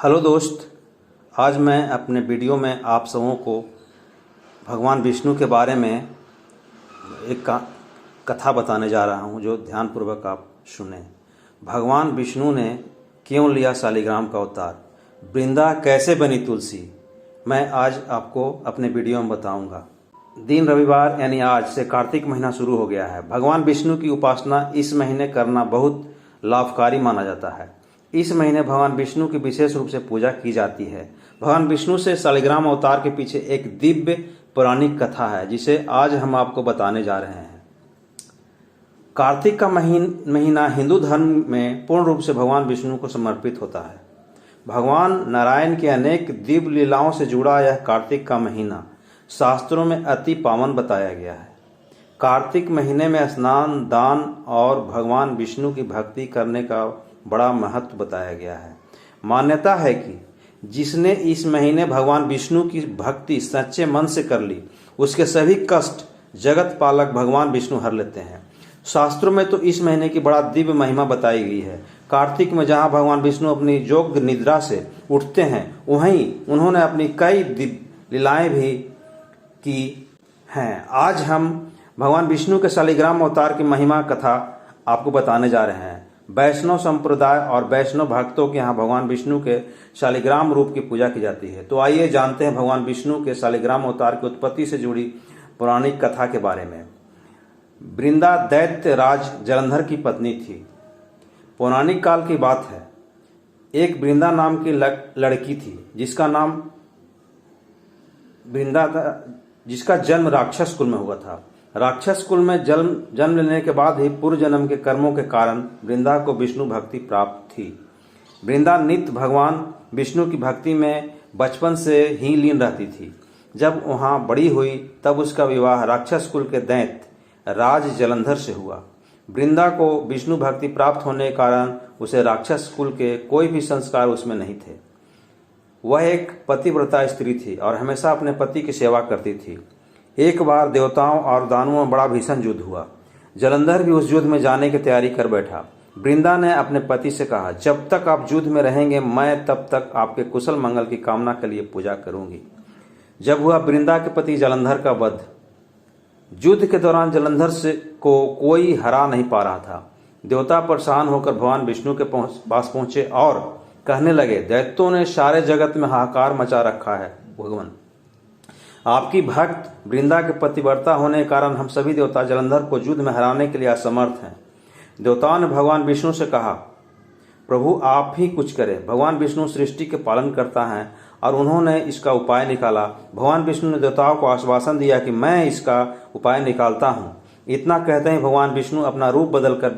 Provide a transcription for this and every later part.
Hello दोस्त, आज मैं अपने वीडियो में आप सबों को भगवान विष्णु के बारे में एक कथा बताने जा रहा हूं, जो ध्यानपूर्वक आप सुने। भगवान विष्णु ने क्यों लिया शालिग्राम का अवतार, वृंदा कैसे बनी तुलसी, मैं आज आपको अपने वीडियो में बताऊंगा। दिन रविवार यानी आज से कार्तिक महीना शुरू हो गया है। भगवान विष्णु की उपासना इस महीने करना बहुत लाभकारी माना जाता है। इस महीने भगवान विष्णु की विशेष रूप से पूजा की जाती है। भगवान विष्णु से शालिग्राम अवतार के पीछे एक दिव्य पौराणिक कथा है, जिसे आज हम आपको बताने जा रहे हैं। कार्तिक का महीना हिंदू धर्म में पूर्ण रूप से भगवान विष्णु को समर्पित होता है। भगवान नारायण की अनेक दिव्य लीलाओं से जुड़ा यह कार्तिक का महीना शास्त्रों में अति पावन बताया गया है। कार्तिक महीने में स्नान, दान और भगवान विष्णु की भक्ति करने का बड़ा महत्व बताया गया है। मान्यता है कि जिसने इस महीने भगवान विष्णु की भक्ति सच्चे मन से कर ली, उसके सभी कष्ट जगत पालक भगवान विष्णु हर लेते हैं। शास्त्रों में तो इस महीने की बड़ा दिव्य महिमा बताई गई है। कार्तिक में जहाँ भगवान विष्णु अपनी योग निद्रा से उठते हैं, वहीं उन्होंने अपनी कई दिव्य लीलाएं भी की हैं। आज हम भगवान विष्णु के शालिग्राम अवतार की महिमा कथा आपको बताने जा रहे हैं। वैष्णव संप्रदाय और वैष्णव भक्तों के यहाँ भगवान विष्णु के शालिग्राम रूप की पूजा की जाती है। तो आइए जानते हैं भगवान विष्णु के शालिग्राम अवतार की उत्पत्ति से जुड़ी पौराणिक कथा के बारे में। वृंदा दैत्य राज जलंधर की पत्नी थी। पौराणिक काल की बात है। एक वृंदा नाम की लड़की थी, जिसका नाम वृंदा था, जिसका जन्म राक्षस कुल में हुआ था। राक्षस कुल में जन्म लेने के बाद ही पूर्व जन्म के कर्मों के कारण वृंदा को विष्णु भक्ति प्राप्त थी। वृंदा नित्य भगवान विष्णु की भक्ति में बचपन से ही लीन रहती थी। जब वहां बड़ी हुई तब उसका विवाह राक्षस कुल के दैत्य राज जलंधर से हुआ। वृंदा को विष्णु भक्ति प्राप्त होने के कारण उसे राक्षस कुल के कोई भी संस्कार उसमें नहीं थे। वह एक पतिव्रता स्त्री थी और हमेशा अपने पति की सेवा करती थी। एक बार देवताओं और दानवों में बड़ा भीषण युद्ध हुआ। जलंधर भी उस युद्ध में जाने की तैयारी कर बैठा। वृंदा ने अपने पति से कहा, जब तक आप युद्ध में रहेंगे, मैं तब तक आपके कुशल मंगल की कामना के लिए पूजा करूंगी। जब हुआ वृंदा के पति जलंधर का वध। युद्ध के दौरान जलंधर से को कोई हरा नहीं पा रहा था। देवता परेशान होकर भगवान विष्णु के पास पहुंचे और कहने लगे, दैत्यों ने सारे जगत में हाहाकार मचा रखा है। भगवान, आपकी भक्त वृंदा के पतिव्रता होने के कारण हम सभी देवता जलंधर को युद्ध में हराने के लिए असमर्थ हैं। देवताओं ने भगवान विष्णु से कहा, प्रभु आप ही कुछ करें। भगवान विष्णु सृष्टि के पालन करता है और उन्होंने इसका उपाय निकाला। भगवान विष्णु ने देवताओं को आश्वासन दिया कि मैं इसका उपाय निकालता हूँ। इतना कहते ही भगवान विष्णु अपना रूप बदलकर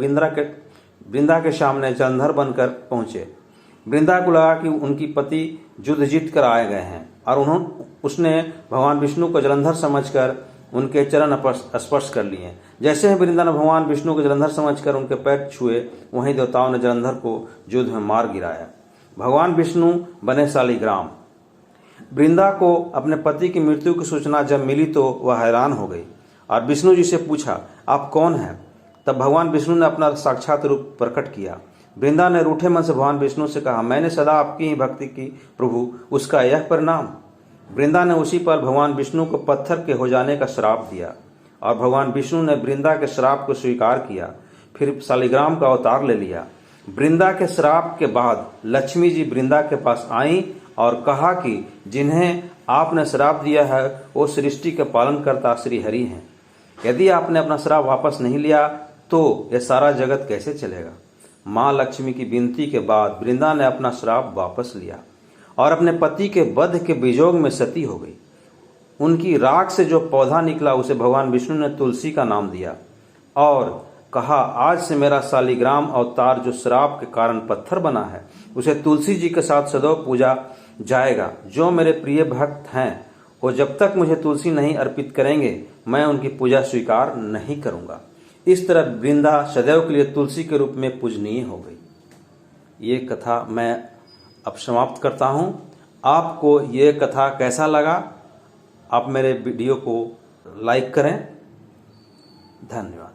वृंदा के सामने जलंधर बनकर पहुंचे। वृंदा को लगा कि उनकी पति युद्ध जीत कर आए गए हैं और उसने भगवान विष्णु को जलंधर समझकर उनके चरण स्पर्श कर लिए। जैसे ही वृंदा ने भगवान विष्णु को जलंधर समझकर उनके पैर छुए, वहीं देवताओं ने जलंधर को युद्ध में मार गिराया। भगवान विष्णु बने शालिग्राम। वृंदा को अपने पति की मृत्यु की सूचना जब मिली तो वह हैरान हो गई और विष्णु जी से पूछा, आप कौन हैं? तब भगवान विष्णु ने अपना साक्षात रूप प्रकट किया। वृंदा ने रूठे मन से भगवान विष्णु से कहा, मैंने सदा आपकी ही भक्ति की प्रभु, उसका यह परिणाम। वृंदा ने उसी पर भगवान विष्णु को पत्थर के हो जाने का श्राप दिया और भगवान विष्णु ने वृंदा के श्राप को स्वीकार किया। फिर शालिग्राम का अवतार ले लिया। वृंदा के श्राप के बाद लक्ष्मी जी वृंदा के पास आई और कहा कि जिन्हें आपने श्राप दिया है वो सृष्टि के पालनकर्ता श्री हरि हैं। यदि आपने अपना श्राप वापस नहीं लिया तो यह सारा जगत कैसे चलेगा? मां लक्ष्मी की विनती के बाद वृंदा ने अपना श्राप वापस लिया और अपने पति के वध के वियोग में सती हो गई। उनकी राख से जो पौधा निकला उसे भगवान विष्णु ने तुलसी का नाम दिया और कहा, आज से मेरा शालिग्राम अवतार जो श्राप के कारण पत्थर बना है, उसे तुलसी जी के साथ सदैव पूजा जाएगा। जो मेरे प्रिय भक्त हैं वो जब तक मुझे तुलसी नहीं अर्पित करेंगे, मैं उनकी पूजा स्वीकार नहीं करूंगा। इस तरह वृंदा सदैव के लिए तुलसी के रूप में पूजनीय हो गई। ये कथा मैं अब समाप्त करता हूँ। आपको ये कथा कैसा लगा? आप मेरे वीडियो को लाइक करें। धन्यवाद।